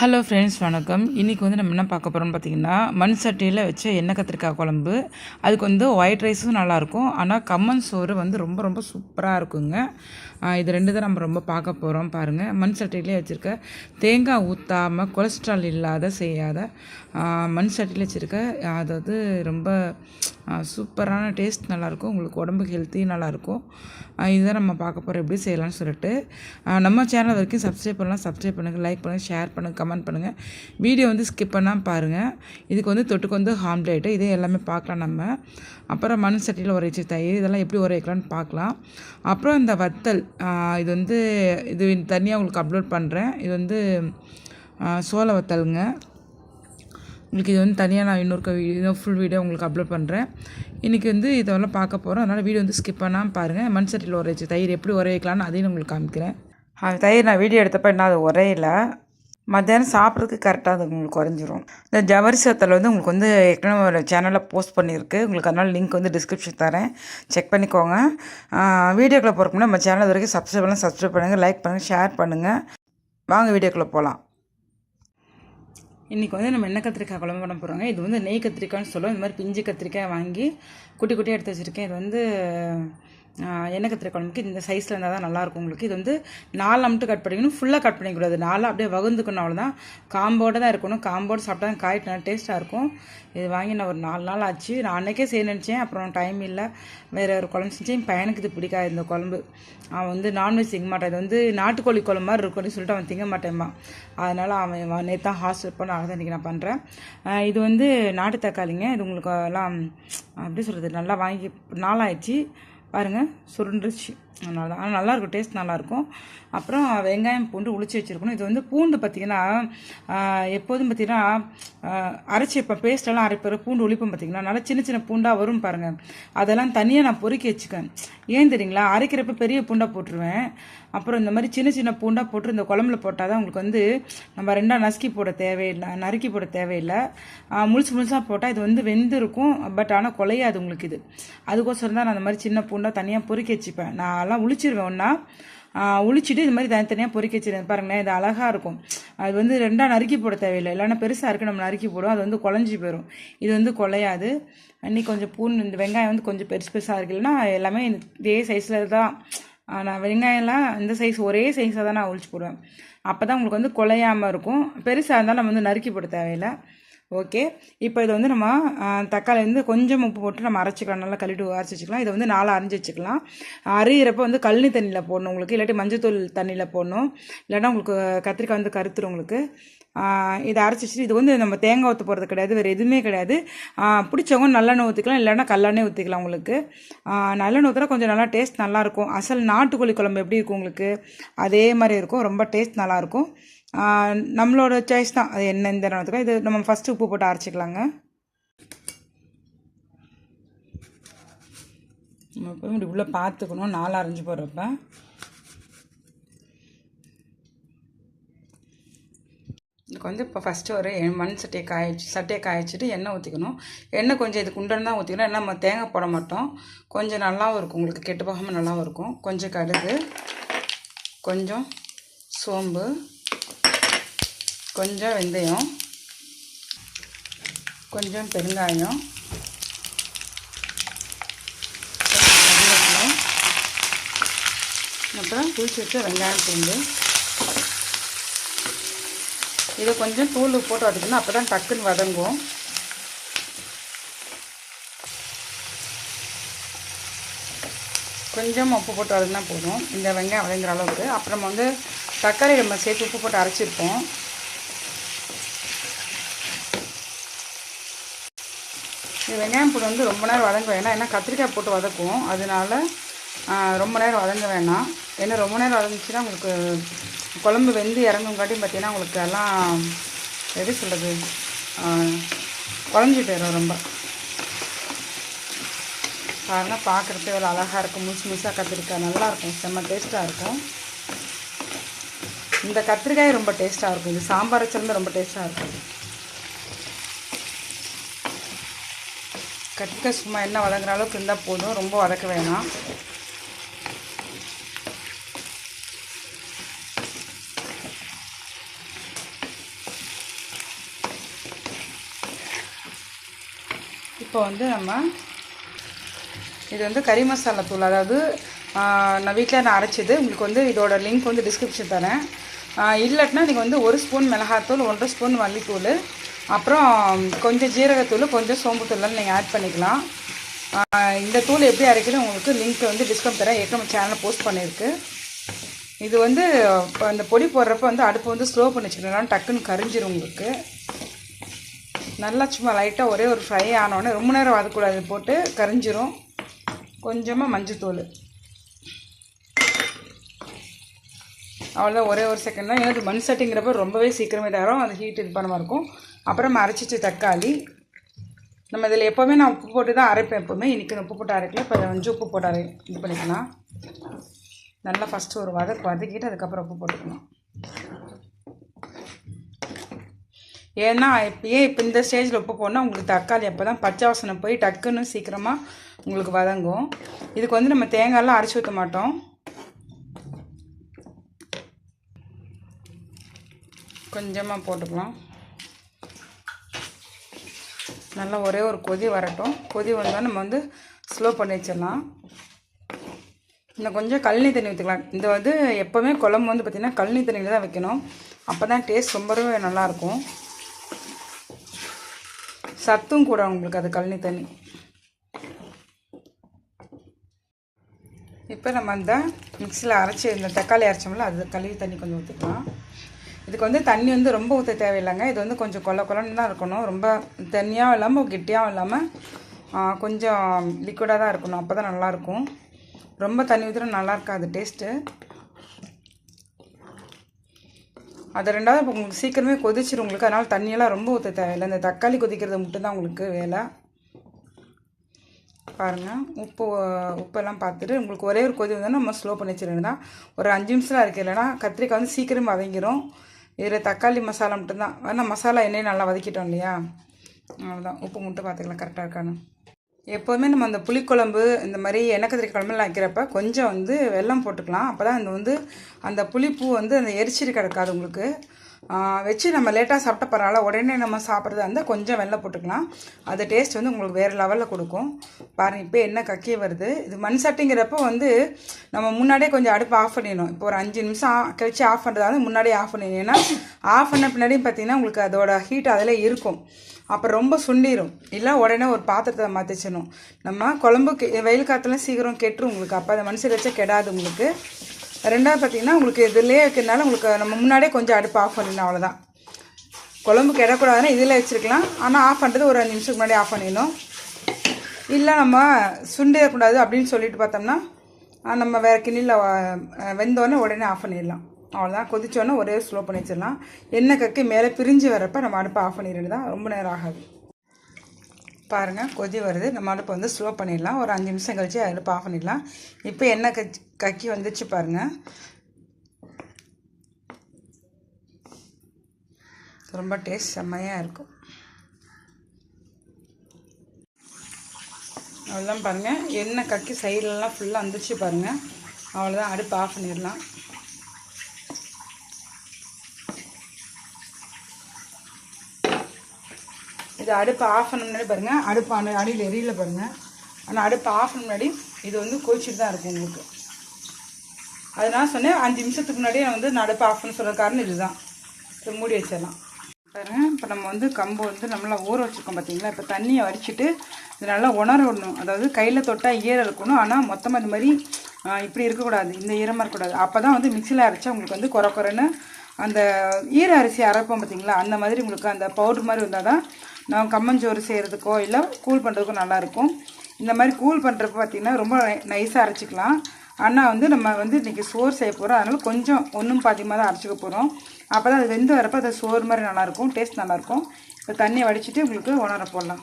Hello friends, வணக்கம். இன்றைக்கி நம்ம என்ன பார்க்க போகிறோம்னு பார்த்திங்கன்னா, மண் சட்டியில் வச்ச எண்ணெய் கத்திரிக்காய் குழம்பு. அதுக்கு ஒயிட் ரைஸும் நல்லாயிருக்கும். ஆனால் கம்மன் சோறு ரொம்ப ரொம்ப சூப்பராக இருக்குங்க. இது ரெண்டு தான் நம்ம ரொம்ப பார்க்க போகிறோம். பாருங்கள், மண் சட்டியிலே வச்சுருக்க தேங்காய் ஊற்றாமல் கொலஸ்ட்ரால் இல்லாத செய்யாத மண் சட்டியில் வச்சுருக்க, அதாவது ரொம்ப சூப்பரான டேஸ்ட் நல்லாயிருக்கும். உங்களுக்கு உடம்புக்கு ஹெல்த்தியும் நல்லாயிருக்கும். இதுதான் நம்ம பார்க்க போகிறோம் எப்படி செய்யலாம்னு சொல்லிட்டு. நம்ம சேனல் வரைக்கும் சப்ஸ்கிரைப் பண்ணலாம், சப்ஸ்கிரைப் பண்ணுங்கள், லைக் பண்ணுங்கள், ஷேர் பண்ணுங்கள், கமெண்ட் பண்ணுங்கள். வீடியோ ஸ்கிப் பண்ணாமல் பாருங்கள். இதுக்கு தொட்டுக்கு ஆம்லேட்டு இதே எல்லாமே பார்க்கலாம் நம்ம. அப்புறம் மண் சட்டியில் உர வச்சு தயிர் இதெல்லாம் எப்படி உர வைக்கலான்னு பார்க்கலாம். அப்புறம் இந்த வத்தல், இது தனியாக உங்களுக்கு அப்லோட் பண்ணுறேன். இது சோள வத்தலுங்க. உங்களுக்கு இது தனியாக நான் இன்னொரு ஃபுல் வீடியோ உங்களுக்கு அப்லோட் பண்ணுறேன். இன்றைக்கி இதெல்லாம் பார்க்க போகிறோம். அதனால் வீடியோ ஸ்கிப் பண்ணாமல் பாருங்கள். மண் சட்டியில் உர வச்சு தயிர் எப்படி உர வைக்கலான்னு அதையும் உங்களுக்கு காமிக்கிறேன். தயிர் நான் வீடியோ எடுத்தப்போ என்ன அது உரையில மத்தியானம் சாப்பிட்றதுக்கு கரெக்டாக அது உங்களுக்கு குறைஞ்சிரும். இந்த ஜவரிசி வத்தல் உங்களுக்கு ஏற்கனவே ஒரு சேனலில் போஸ்ட் பண்ணியிருக்கு. உங்களுக்கு அதனால் லிங்க் டிஸ்கிரிப்ஷன் தரேன், செக் பண்ணிக்கோங்க. வீடியோக்குள்ளே போகிறதுக்கு நம்ம சேனல் வரைக்கும் சப்ஸ்கிரைப் பண்ணுங்கள், லைக் பண்ணுங்கள், ஷேர் பண்ணுங்கள். வாங்க வீடியோக்குள்ளே போகலாம். இன்றைக்கி நம்ம எண்ணெய் கத்திரிக்காய் குழம்பு பண்ண போகிறோங்க. இது நெய் கத்திரிக்காய்னு சொல்லுவோம். இந்த மாதிரி பிஞ்சு கத்திரிக்காய் வாங்கி குட்டி குட்டியாக எடுத்து வச்சுருக்கேன். இது எண்ணெய் கத்திரிக்காய் குழம்புக்கு இந்த சைஸில் இருந்தால் தான் நல்லாயிருக்கும். உங்களுக்கு இது 4 மட்டும் கட் பண்ணிக்கணும், ஃபுல்லாக கட் பண்ணிக்கூடாது. 4 அப்படியே வகுந்துக்கணும், அவ்வளோதான். காம்போடு தான் இருக்கணும். காம்போடு சாப்பிட்டா தான் காய் நல்லா டேஸ்ட்டாக இருக்கும். இது வாங்கி நான் ஒரு 4 நாள் ஆச்சு. நான் அன்றைக்கே செய்ய நினச்சேன், அப்புறம் டைம் இல்லை, வேறு ஒரு குழம்பு செஞ்சேன். என் பையனுக்கு இது பிடிக்காது இந்த குழம்பு. அவன் நான்வெஜ் திங்க மாட்டான். இது நாட்டுக்கோழி குழம்பு மாதிரி இருக்குன்னு சொல்லிட்டு அவன் திங்க மாட்டேம்மா. அதனால் அவன் நேற்று தான் ஹாஸ்டல் பண்ண, அதை இன்றைக்கி நான் பண்ணுறேன். இது நாட்டு தக்காளிங்க. இது உங்களுக்கு எல்லாம் எப்படி சொல்கிறது, நல்லா வாங்கி நாளாகிடுச்சு பாருங்கள், சுருண்டுருச்சு. அதனால தான். ஆனால் நல்லாயிருக்கும், டேஸ்ட் நல்லாயிருக்கும். அப்புறம் வெங்காயம் பூண்டு உளிச்சு வச்சுருக்கணும். இது பூண்டு பார்த்திங்கன்னா எப்போதும் பார்த்திங்கன்னா அரைச்சி இப்போ பேஸ்ட்டெல்லாம் அரைப்பற பூண்டு உளிப்போம் பார்த்திங்கன்னா நல்லா சின்ன சின்ன பூண்டாக வரும் பாருங்கள். அதெல்லாம் தனியாக நான் பொறுக்கி வச்சுக்கேன். ஏன் தெரியுங்களா, அரைக்கிறப்ப பெரிய பூண்டாக போட்டுருவேன். அப்புறம் இந்த மாதிரி சின்ன சின்ன பூண்டாக போட்டு இந்த குழம்புல போட்டால் தான் உங்களுக்கு நம்ம ரெண்டாக நறுக்கி போட தேவையில்லை. முழுசாக போட்டால் இது வெந்து இருக்கும். பட் ஆனால் குலையாது உங்களுக்கு. இது அதுக்கோசரம் தான் நான் அந்த மாதிரி சின்ன பூண்டாக தனியாக பொறுக்கி வச்சுப்பேன். நான் எல்லாம் உளிச்சிருவேன் ஒன்றா, உளிச்சிட்டு இது மாதிரி தனித்தனியாக பொறுக்கி வச்சுருவேன். பாருங்களேன், இது அழகாக இருக்கும். அது ரெண்டாக நறுக்கி போட தேவையில்லை. இல்லைன்னா பெருசாக இருக்குது, நம்ம நறுக்கி போடுவோம், அது குழஞ்சி போயிடும். இது குலையாது. இன்னைக்கு கொஞ்சம் பூண்டு, இந்த வெங்காயம் கொஞ்சம் பெருசாக இருக்குல்லைன்னா எல்லாமே இதே சைஸில் தான். நான் வெங்காயம்லாம் இந்த சைஸ் ஒரே சைஸாக தான் நான் உளிச்சு போடுவேன். அப்போ தான் உங்களுக்கு குலையாமல் இருக்கும். பெருசாக இருந்தாலும் நம்ம நறுக்கி போட தேவையில்லை. ஓகே, இப்போ இது நம்ம தக்காளி கொஞ்சம் உப்பு போட்டு நம்ம அரைச்சிக்கலாம். நல்லா கழுவிட்டு அரைச்சி வச்சுக்கலாம். இதை 4 அரைஞ்சி வச்சுக்கலாம். அரைகிறப்ப கழனி தண்ணியில் போடணும் உங்களுக்கு, இல்லாட்டி மஞ்சத்தூள் தண்ணியில் போடணும். இல்லைன்னா உங்களுக்கு கத்திரிக்காய் கருத்துரும் உங்களுக்கு. இதை அரைச்சி வச்சுட்டு இது நம்ம தேங்காய் ஊற்ற போகிறது கிடையாது, வேறு எதுவுமே கிடையாது. பிடிச்சவங்க நல்லெண்ணெய் ஊற்றிக்கலாம், இல்லைன்னா கல்லெண்ணெய் ஊற்றிக்கலாம். உங்களுக்கு நல்லெண்ணெய் ஊற்றினா கொஞ்சம் நல்லா டேஸ்ட் நல்லாயிருக்கும். அசல் நாட்டுக்கோழி குழம்பு எப்படி இருக்கும் உங்களுக்கு அதே மாதிரி இருக்கும். ரொம்ப டேஸ்ட் நல்லாயிருக்கும். நம்மளோட சாய்ஸ் தான் அது என்ன இந்த நேரத்துக்கு. இது நம்ம ஃபஸ்ட்டு உப்பு போட்டு அரைச்சிக்கலாங்க. நம்ம இப்போ இப்படி உள்ளே பார்த்துக்கணும் 4 அரைஞ்சி போடுறப்ப. இதுக்கு இப்போ ஃபஸ்ட்டு ஒரு மண் சட்டியை காய வச்சுட்டு எண்ணெய் ஊற்றிக்கணும். எண்ணெய் கொஞ்சம் இதுக்கு உண்டன்னு தான் ஊற்றிக்கணும். ஏன்னா நம்ம தேங்காய் போட மாட்டோம். கொஞ்சம் நல்லாவும் இருக்கும், உங்களுக்கு கெட்டு போகாமல் நல்லாவும் இருக்கும். கொஞ்சம் கடுகு, கொஞ்சம் சோம்பு, கொஞ்சம் வெந்தயம், கொஞ்சம் பெருங்காயம், அப்புறம் புளிச்சு வச்ச வெங்காயம் பூண்டு. இதை கொஞ்சம் தூள் போட்டு வதக்கணும், அப்போ தான் டக்குன்னு வதங்கும். கொஞ்சம் உப்பு போட்டு வதங்கினா போதும், இந்த வெங்காயம் வதங்குற அளவுக்கு. அப்புறம் தக்காளி நம்ம சேர்த்து உப்பு போட்டு அரைச்சிருப்போம். இந்த வெங்காயம் பூண்டு ரொம்ப நேரம் வதங்க வேணாம், ஏன்னா கத்திரிக்காய் போட்டு வதக்குவோம். அதனால ரொம்ப நேரம் வதங்க வேணாம். ஏன்னா ரொம்ப நேரம் வதங்கிச்சுன்னா உங்களுக்கு குழம்பு வெந்து இறங்குங்காட்டியும் பார்த்தீங்கன்னா உங்களுக்கு எல்லாம் எப்படி சொல்கிறது, குழஞ்சி போயிடும் ரொம்ப. பாருங்கள், பார்க்குறப்ப எவ்வளோ அழகாக இருக்கும். முழுசாக கத்திரிக்காய் நல்லாயிருக்கும், செம்ம டேஸ்ட்டாக இருக்கும். இந்த கத்திரிக்காய் ரொம்ப டேஸ்ட்டாக இருக்கும். இது சாம்பார் வச்சிருந்து ரொம்ப டேஸ்ட்டாக இருக்கும். கத்திரிக்காய் சும்மா எண்ணெய் வதங்குற அளவுக்கு இருந்தால் போதும், ரொம்ப வதக்க வேணாம். இப்போ வந்து நம்ம இது வந்து கறி மசாலா தூள், அதாவது நான் வீட்டில் நான் அரைச்சிது. உங்களுக்கு வந்து இதோட லிங்க் வந்து டிஸ்கிரிப்ஷன் தரேன். இல்லாட்டினா நீங்கள் வந்து 1 ஸ்பூன் மிளகாத்தூள், 1 ஸ்பூன் மல்லித்தூள், அப்புறம் கொஞ்சம் ஜீரகத்தூள், கொஞ்சம் சோம்புத்தூள்லாம் நீங்கள் ஆட் பண்ணிக்கலாம். இந்த தூள் எப்படி அரைக்கிறது உங்களுக்கு லிங்க் வந்து டிஸ்கிரிப்ஷன் தரேன். ஏற்கனவே சேனலில் போஸ்ட் பண்ணியிருக்கு. இது வந்து அந்த பொடி போடுறப்ப வந்து அடுப்பு வந்து ஸ்லோ பண்ணி வச்சுக்கலாம், டக்குன்னு கரிஞ்சிடும் உங்களுக்கு. நல்லா சும்மா லைட்டாக ஒரே ஒரு ஃப்ரை ஆனோடனே, ரொம்ப நேரம் வதக்கூடாது, போட்டு கரிஞ்சிரும். கொஞ்சமாக மஞ்சத்தூள், அவ்வளோதான். ஒரே ஒரு செகண்ட் தான். எனக்கு மண் சட்டிங்கிறப்ப ரொம்பவே சீக்கிரமே தரும், அது ஹீட் இது பண்ண இருக்கும். அப்புறம் அரைச்சிச்சு தக்காளி. நம்ம இதில் எப்போவுமே நான் உப்பு போட்டு தான் அரைப்பேன் எப்போவுமே. இன்றைக்கி உப்பு போட்டு அரைக்கல, இப்போ கொஞ்சம் உப்பு போட்டு இது பண்ணிக்கலாம். நல்லா ஃபஸ்ட்டு ஒரு வதக்கிட்டு அதுக்கப்புறம் உப்பு போட்டுக்கணும். ஏன்னா இப்போ இந்த ஸ்டேஜில் உப்பு போடணும் உங்களுக்கு தக்காளி அப்போ தான் பச்சை வாசனை போய் டக்குன்னு சீக்கிரமாக உங்களுக்கு வதங்கும். இதுக்கு வந்து நம்ம தேங்காயெல்லாம் அரைச்சி ஊற்ற மாட்டோம். கொஞ்சமாக போட்டுக்கலாம். நல்லா ஒரே ஒரு கொதி வரட்டும். கொதி வந்தால் நம்ம வந்து ஸ்லோ பண்ணி வச்சிடலாம். இன்னும் கொஞ்சம் கழனி தண்ணி ஊற்றிக்கலாம். இந்த வந்து எப்போவுமே குழம்பு வந்து பார்த்திங்கன்னா கழனி தண்ணியில் தான் வைக்கணும். அப்போ தான் டேஸ்ட் ரொம்பவே நல்லாயிருக்கும். சத்தும் கூட உங்களுக்கு அது கழனி தண்ணி. இப்போ நம்ம அந்த மிக்சியில் அரைச்சி இந்த தக்காளி அரைச்சோம்ல, அது கழுவி தண்ணி கொஞ்சம் ஊற்றிக்கலாம். இதுக்கு வந்து தண்ணி வந்து ரொம்ப ஊற்ற தேவையில்லைங்க. இது வந்து கொஞ்சம் கொலன்னு தான் இருக்கணும். ரொம்ப தண்ணியாகவும் இல்லாமல் கெட்டியாகவும் இல்லாமல் கொஞ்சம் லிக்விடாக தான் இருக்கணும். அப்போ தான் நல்லாயிருக்கும். ரொம்ப தண்ணி ஊற்றினா நல்லா இருக்காது டேஸ்ட்டு. அது ரெண்டாவது இப்போ உங்களுக்கு சீக்கிரமே கொதிச்சிடும் உங்களுக்கு. அதனால் தண்ணியெல்லாம் ரொம்ப ஊற்ற தேவையில்லை. இந்த தக்காளி கொதிக்கிறது மட்டும்தான் உங்களுக்கு வேலை. பாருங்கள், உப்பெல்லாம் பார்த்துட்டு உங்களுக்கு ஒரே ஒரு கொதி வந்தால் நம்ம ஸ்லோ பண்ணி வச்சுருந்தா ஒரு 5 நிமிஷம் இருக்குது. இல்லைன்னா கத்திரிக்காய் வந்து சீக்கிரம் வதங்கிடும். இதில் தக்காளி மசாலா மட்டும்தான். ஆனால் மசாலா எண்ணெயை நல்லா வதக்கிட்டோம் இல்லையா, அவ்வளோதான். உப்பு மட்டும் பார்த்துக்கலாம் கரெக்டாக இருக்கான்னு. எப்போதுமே நம்ம அந்த புளிக்குழம்பு இந்த மாதிரி எண்ணெய் கத்திரிக்காய் குழம்புலாம் வைக்கிறப்ப கொஞ்சம் வந்து வெல்லம் போட்டுக்கலாம். அப்போ தான் அந்த வந்து அந்த புளிப்பூ வந்து அந்த எரிச்சிட்டு கிடக்காது உங்களுக்கு. வச்சு நம்ம லேட்டாக சாப்பிட்ட பரவாயில்ல, உடனே நம்ம சாப்பிட்றதா இருந்தால் கொஞ்சம் வெல்லம் போட்டுக்கலாம். அது டேஸ்ட் வந்து உங்களுக்கு வேறு லெவலில் கொடுக்கும். பாருங்கள், இப்போ என்ன கக்கி வருது. இது மண் சட்டிங்கிறப்போ வந்து நம்ம முன்னாடியே கொஞ்சம் அடுப்பு ஆஃப் பண்ணிடணும். இப்போ ஒரு 5 நிமிஷம் கழிச்சு ஆஃப் பண்ணுறதா முன்னாடியே ஆஃப் பண்ணிடணும். ஏன்னா ஆஃப் பண்ண பின்னாடியும் பார்த்திங்கன்னா உங்களுக்கு அதோட ஹீட் அதில் இருக்கும். அப்புறம் ரொம்ப சுண்டிடும். இல்லை உடனே ஒரு பாத்திரத்தை மாற்றிச்சிடணும். நம்ம குழம்புக்கு வெயில் காற்றுலாம் சீக்கிரம் கெட்டுரும் உங்களுக்கு. அப்போ அதை மனுஷன் வச்சா கெடாது உங்களுக்கு. ரெண்டாவது பார்த்திங்கன்னா உங்களுக்கு இதிலே இருக்கிறதுனால உங்களுக்கு நம்ம முன்னாடியே கொஞ்சம் அடுப்பு ஆஃப் பண்ணிடணும். அவ்வளோதான். குழம்பு கெடக்கூடாதுன்னா இதில் வச்சுருக்கலாம். ஆனால் ஆஃப் பண்ணுறது ஒரு 5 நிமிஷத்துக்கு முன்னாடி ஆஃப் பண்ணிடணும். இல்லை நம்ம சுண்டிடக்கூடாது அப்படின்னு சொல்லிட்டு பார்த்தோம்னா நம்ம வேறு கிண்ணியில் வெந்தோடனே உடனே ஆஃப் பண்ணிடலாம். அவ்வளோதான். கொதிச்சோன்னே ஒரே ஸ்லோ பண்ணி வச்சிடலாம். எண்ணெய் கக்கி மேலே பிரிஞ்சு வரப்போ நம்ம அடுப்பை ஆஃப் பண்ணிடுறது தான். ரொம்ப நேரம் ஆகாது. பாருங்கள், கொதி வருது. நம்ம அடுப்பை வந்து ஸ்லோ பண்ணிடலாம். ஒரு 5 நிமிஷம் கழிச்சு அடுப்பை ஆஃப் பண்ணிடலாம். இப்போ எண்ணெய் கக்கி வந்துச்சு பாருங்கள். ரொம்ப டேஸ்ட் செம்மையாக இருக்கும். அவ்வளோதான். பாருங்கள், எண்ணெய் கக்கி சைட்லலாம் ஃபுல்லாக வந்துச்சு பாருங்கள். அவ்வளோதான். அடுப்பை ஆஃப் பண்ணிடலாம். இது அடுப்பு ஆஃப் பண்ண முன்னாடி பாருங்கள், அடுப்பு அடியில் எரியில் பாருங்கள். ஆனால் அடுப்பு ஆஃப் பண்ண முன்னாடி இது வந்து கொதிச்சுட்டு தான் இருக்கும் உங்களுக்கு. அதனால சொன்னேன் 5 நிமிஷத்துக்கு முன்னாடியே நான் வந்து அடுப்பு ஆஃப் பண்ண சொல்கிற காரணம் இதுதான். இப்போ மூடி வச்சிடலாம். பாருங்கள், இப்போ நம்ம வந்து கம்பு வந்து நம்மளா ஊற வச்சுருக்கோம் பார்த்தீங்களா. இப்போ தண்ணியை வடிச்சிட்டு இது நல்லா உணர விடணும். அதாவது கையில் தொட்டால் ஈரம் இருக்கணும். ஆனால் மொத்தமாக இந்த மாதிரி இப்படி இருக்கக்கூடாது, இந்த ஈரமாக இருக்கக்கூடாது. அப்போ தான் வந்து மிக்சியில் அரைச்சா உங்களுக்கு வந்து குறைன்னு அந்த ஈர அரிசி அரைப்போம் பார்த்தீங்களா, அந்த மாதிரி உங்களுக்கு அந்த பவுட்ரு மாதிரி வந்தால் தான் நம்ம கம்மஞ்சோறு செய்கிறதுக்கோ இல்லை கூல் பண்ணுறதுக்கோ நல்லாயிருக்கும். இந்த மாதிரி கூல் பண்ணுறப்ப பார்த்திங்கன்னா ரொம்ப நைஸாக அரைச்சிக்கலாம். ஆனால் வந்து நம்ம வந்து இன்றைக்கி சோறு செய்ய போகிறோம். அதனால் கொஞ்சம் ஒன்றும் பாதியமாக தான் அரைச்சிக்க போகிறோம். அப்போ தான் அது வெந்து வரப்போ அது சோறு மாதிரி நல்லாயிருக்கும், டேஸ்ட் நல்லாயிருக்கும். இப்போ தண்ணியை வடிச்சிட்டு உங்களுக்கு உணர போடலாம்.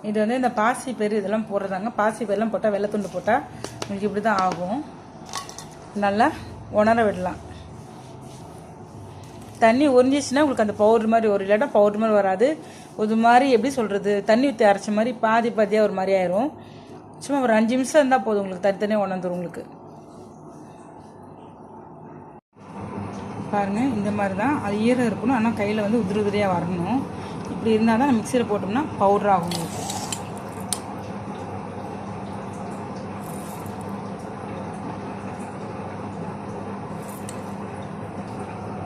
இது வந்து இந்த பாசி பயிறு இதெல்லாம் போடுறதாங்க. பாசி பயிரெலாம் போட்டால் வெள்ளைத்துண்டு போட்டால் உங்களுக்கு இப்படி தான் ஆகும். நல்லா உணர விடலாம். தண்ணி உறிஞ்சிச்சுன்னா உங்களுக்கு அந்த பவுடர் மாதிரி ஒரு இல்லாட்டா பவுடர் மாதிரி வராது. ஒரு மாதிரி எப்படி சொல்கிறது, தண்ணி ஊற்றி அரைச்ச மாதிரி பாதியாக ஒரு மாதிரி ஆயிரும். சும்மா ஒரு 5 நிமிஷம் இருந்தால் போதும் உங்களுக்கு தனித்தனியாக உணர்ந்துடும் உங்களுக்கு. பாருங்கள், இந்த மாதிரி தான் அது ஈரம் இருக்கணும். ஆனால் கையில் வந்து உதிரியாக வரணும். இப்படி இருந்தால் தான் மிக்சியில் போட்டோம்னா பவுடர் ஆகும் உங்களுக்கு.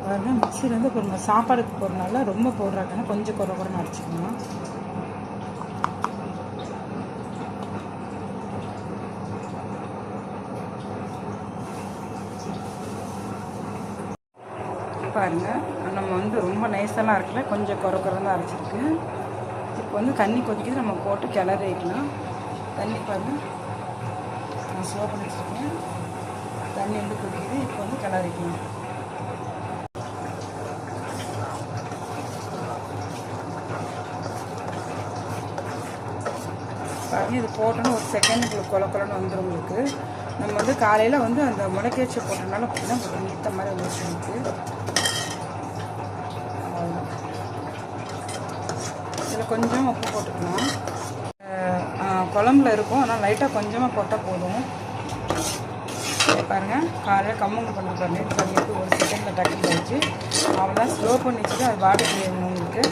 பாருங்க மிக்சியில் வந்து இப்போ சாப்பாடுக்கு போடுறதுனால ரொம்ப பவுடர் ஆக்கணும், கொஞ்சம் குறைன்னு அரைச்சிக்கணும். பாருங்கள் நம்ம வந்து ரொம்ப நைஸெல்லாம் அரைக்கல, கொஞ்சம் குறைன்னு தான் அரைச்சிருக்கு. இப்போ வந்து தண்ணி கொதிக்குது, நம்ம போட்டு கிளறி வைக்கலாம். தண்ணி பாருங்கள் நான் ஸ்லோ பண்ணி வச்சுருக்கேன். தண்ணி வந்து கொதிக்குது, இப்போ வந்து கிளறி வைக்கணும். பாருங்கள் இது போட்டோன்னு ஒரு செகண்டுக்கு கொலன்னு வந்துடும் உங்களுக்கு. நம்ம வந்து காலையில் வந்து அந்த முளைக்க வச்சு போட்டனால பார்த்தீங்கன்னா கொஞ்சம் நீத்த மாதிரி வந்துருச்சு எனக்கு. இதில் கொஞ்சம் உப்பு போட்டுக்கலாம். குழம்புல இருக்கும், ஆனால் லைட்டாக கொஞ்சமாக போட்டால் போதும். பாருங்கள் காலையில் கம்மங்க பண்ணி பண்ணிட்டு ஒரு செகண்டில் டக்குன்னு வச்சு அவெல்லாம் ஸ்லோ பண்ணி வச்சுட்டு அது வாடகை வேணும் உங்களுக்கு.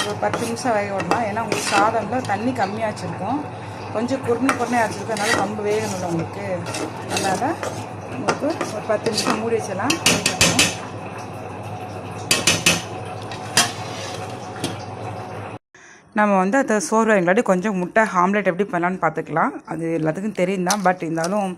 ஒரு 10 நிமிஷம் வேக விடலாம். ஏன்னா உங்களுக்கு சாதம்ல தண்ணி கம்மியாக வச்சுருக்கோம், கொஞ்சம் குறுனே அரைச்சிருக்கோம், அதனால் கம்பு வேகணும்ல உங்களுக்கு. அதனால் உங்களுக்கு ஒரு 10 நிமிஷம் மூடி வச்சலாம். நம்ம வந்து அதை சோறு எங்களாட்டி கொஞ்சம் முட்டை ஆம்லேட் எப்படி பண்ணலான்னு பார்த்துக்கலாம். அது எல்லாத்துக்கும் தெரியும் தான், பட் இருந்தாலும்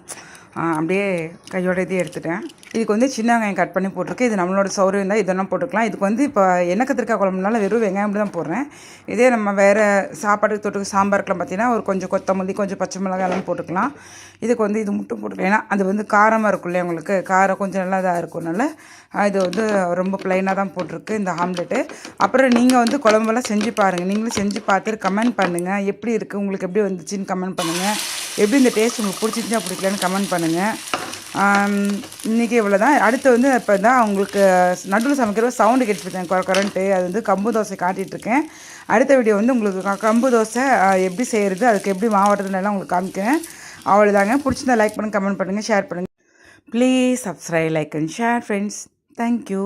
அப்படியே கையோட இதே எடுத்துட்டேன். இதுக்கு வந்து சின்ன வெங்காயம் கட் பண்ணி போட்டிருக்கு. இது நம்மளோட சௌரியம் தான், இதெல்லாம் போட்டுக்கலாம். இதுக்கு வந்து இப்போ எண்ணெய் கத்திரிக்காய் குழம்புனால வெறும் வெங்காயம் அப்படி தான் போடுறேன். இதே நம்ம வேறு சாப்பாட்டுக்கு தொட்டுக்கு சாம்பாருக்குலாம் பார்த்தீங்கன்னா ஒரு கொஞ்சம் கொத்தமல்லி, கொஞ்சம் பச்சை மிளகாய் எல்லாம் போட்டுக்கலாம். இதுக்கு வந்து இது மட்டும் போட்டுக்கலாம், ஏன்னா அது வந்து காரமாக இருக்கும் இல்லையா உங்களுக்கு. காரம் கொஞ்சம் நல்லா இதாக இருக்கும்னால இது வந்து ரொம்ப ப்ளைனாக தான் போட்டிருக்கு இந்த ஆம்லெட்டு. அப்புறம் நீங்கள் வந்து குழம்பெல்லாம் செஞ்சு பாருங்கள். நீங்களும் செஞ்சு பார்த்துட்டு கமெண்ட் பண்ணுங்கள், எப்படி இருக்குது உங்களுக்கு, எப்படி வந்துச்சுன்னு கமெண்ட் பண்ணுங்கள். எப்படி இந்த டேஸ்ட் உங்களுக்கு பிடிச்சிருந்தா பிடிக்கலன்னு கமெண்ட் பண்ணுங்கள். இன்றைக்கி இவ்வளோ தான். அடுத்து வந்து இப்போ தான் உங்களுக்கு நடுவில் சமைக்கிற சவுண்டு கேட்டுருக்கேன் குறன்ட்டு. அது வந்து கம்பு தோசை காட்டிகிட்ருக்கேன். அடுத்த வீடியோ வந்து உங்களுக்கு கம்பு தோசை எப்படி செய்கிறது, அதுக்கு எப்படி மாவட்டதுன்னு எல்லாம் உங்களுக்கு காமிக்கிறேன். அவ்வளோதாங்க. பிடிச்சிருந்தா லைக் பண்ணுங்கள், கமெண்ட் பண்ணுங்கள், ஷேர் பண்ணுங்கள். Please subscribe, like and share friends. Thank you.